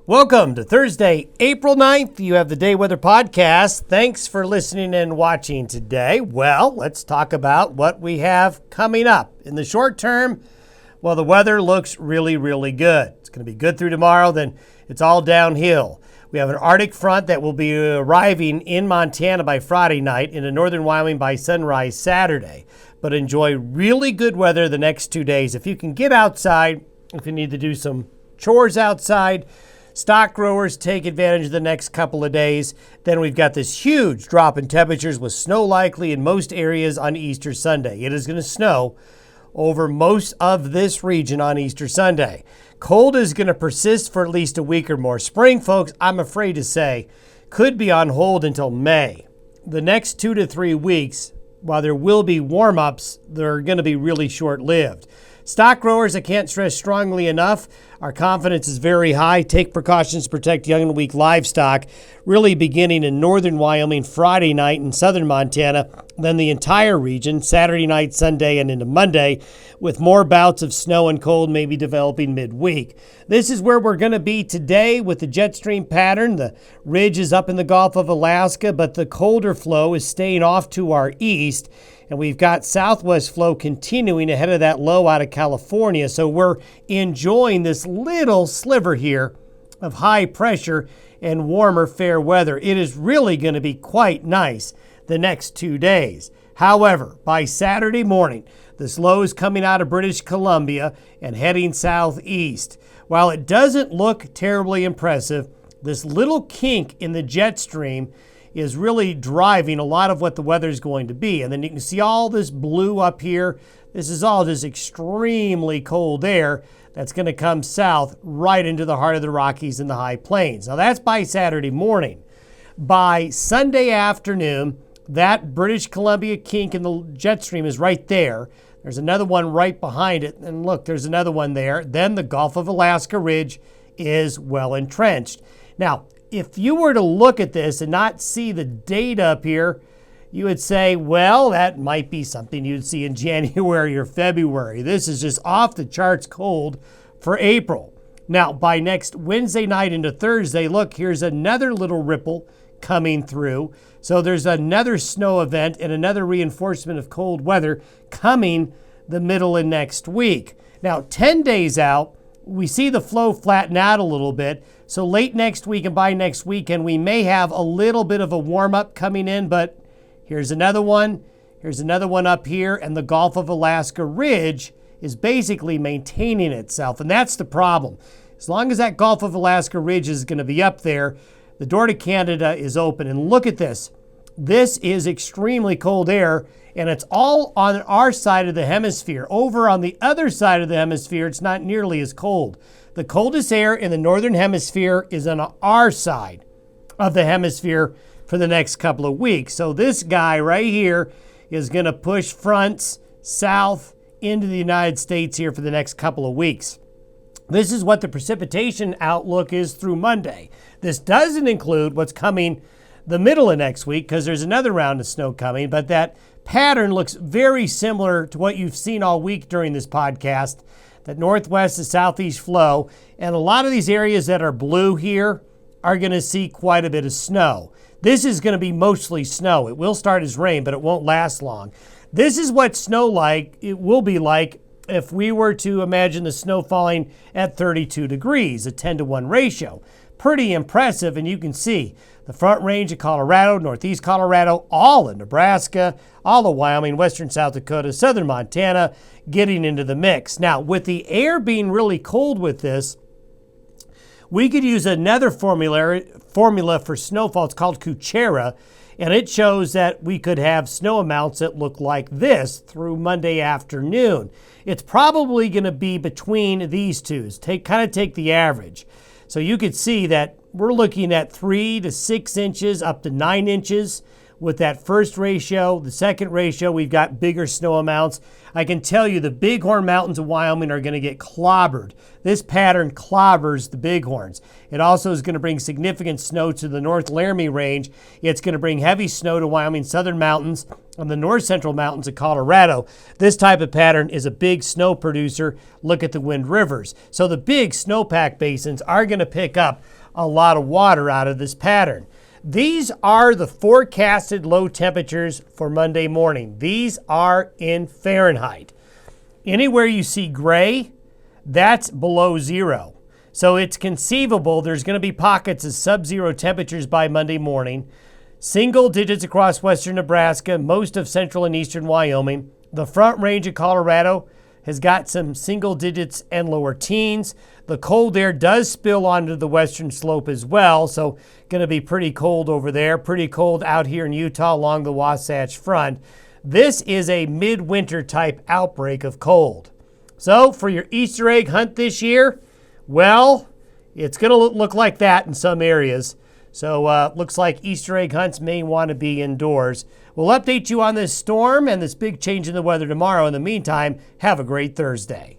Welcome to Thursday, April 9th. You have the Day Weather Podcast. Thanks for listening and watching today. Well, let's talk about what we have coming up. In the short term, well, the weather looks really, really good. It's going to be good through tomorrow, then it's all downhill. We have an Arctic front that will be arriving in Montana by Friday night, into northern Wyoming by sunrise Saturday. But enjoy really good weather the next 2 days. If you can get outside, if you need to do some chores outside, stock growers take advantage of the next couple of days. Then we've got this huge drop in temperatures with snow likely in most areas on Easter Sunday. It is going to snow over most of this region on Easter Sunday. Cold is going to persist for at least a week or more. Spring, folks, I'm afraid to say, could be on hold until May. The next 2 to 3 weeks, while there will be warm-ups, they're going to be really short-lived. Stock growers, I can't stress strongly enough, our confidence is very high. Take precautions to protect young and weak livestock, really beginning in northern Wyoming Friday night in southern Montana, then the entire region Saturday night, Sunday, and into Monday, with more bouts of snow and cold maybe developing midweek. This is where we're going to be today with the jet stream pattern. The ridge is up in the Gulf of Alaska, but the colder flow is staying off to our east. And we've got southwest flow continuing ahead of that low out of California. So we're enjoying this little sliver here of high pressure and warmer fair weather. It is really going to be quite nice the next 2 days. However, by Saturday morning, this low is coming out of British Columbia and heading southeast. While it doesn't look terribly impressive, this little kink in the jet stream is really driving a lot of what the weather is going to be. And then you can see all this blue up here. This is all just extremely cold air that's going to come south right into the heart of the Rockies and the high plains. Now that's by Saturday morning. By Sunday afternoon, that British Columbia kink in the jet stream is right there. There's another one right behind it. And look, there's another one there. Then the Gulf of Alaska ridge is well entrenched. Now, if you were to look at this and not see the data up here, you would say, well, that might be something you'd see in January or February. This is just off the charts cold for April. Now, by next Wednesday night into Thursday, look, here's another little ripple coming through. So there's another snow event and another reinforcement of cold weather coming the middle of next week. Now, 10 days out, we see the flow flatten out a little bit. So late next week and by next weekend, we may have a little bit of a warm-up coming in, but here's another one. Here's another one up here, and the Gulf of Alaska ridge is basically maintaining itself, and that's the problem. As long as that Gulf of Alaska ridge is going to be up there, the door to Canada is open. And look at this. This is extremely cold air, and it's all on our side of the hemisphere. Over on the other side of the hemisphere, it's not nearly as cold. The coldest air in the northern hemisphere is on our side of the hemisphere for the next couple of weeks. So this guy right here is going to push fronts south into the United States here for the next couple of weeks. This is what the precipitation outlook is through Monday. This doesn't include what's coming the middle of next week because there's another round of snow coming, but that pattern looks very similar to what you've seen all week during this podcast, that northwest to southeast flow. And a lot of these areas that are blue here are going to see quite a bit of snow. This is going to be mostly snow. It will start as rain, but it won't last long. This is what it will be like if we were to imagine the snow falling at 32 degrees, a 10-to-1 ratio. Pretty impressive, and you can see the front range of Colorado, northeast Colorado, all of Nebraska, all of Wyoming, western South Dakota, southern Montana, getting into the mix. Now, with the air being really cold with this, we could use another formula for snowfall. It's called Kuchera, and it shows that we could have snow amounts that look like this through Monday afternoon. It's probably going to be between these two. Take the average. So you could see that we're looking at 3 to 6 inches up to 9 inches with that first ratio. The second ratio, we've got bigger snow amounts. I can tell you the Bighorn Mountains of Wyoming are going to get clobbered. This pattern clobbers the Bighorns. It also is going to bring significant snow to the North Laramie Range. It's going to bring heavy snow to Wyoming's southern mountains and the north central mountains of Colorado. This type of pattern is a big snow producer. Look at the Wind Rivers. So the big snowpack basins are going to pick up a lot of water out of this pattern. These are the forecasted low temperatures for Monday morning. These are in Fahrenheit. Anywhere you see gray, that's below zero. So it's conceivable there's going to be pockets of sub-zero temperatures by Monday morning. Single digits across western Nebraska, most of central and eastern Wyoming. The Front Range of Colorado has got some single digits and lower teens. The cold air does spill onto the western slope as well, so going to be pretty cold over there. Pretty cold out here in Utah along the Wasatch Front. This is a midwinter type outbreak of cold. So for your Easter egg hunt this year, well, it's going to look like that in some areas. So looks like Easter egg hunts may want to be indoors. We'll update you on this storm and this big change in the weather tomorrow. In the meantime, have a great Thursday.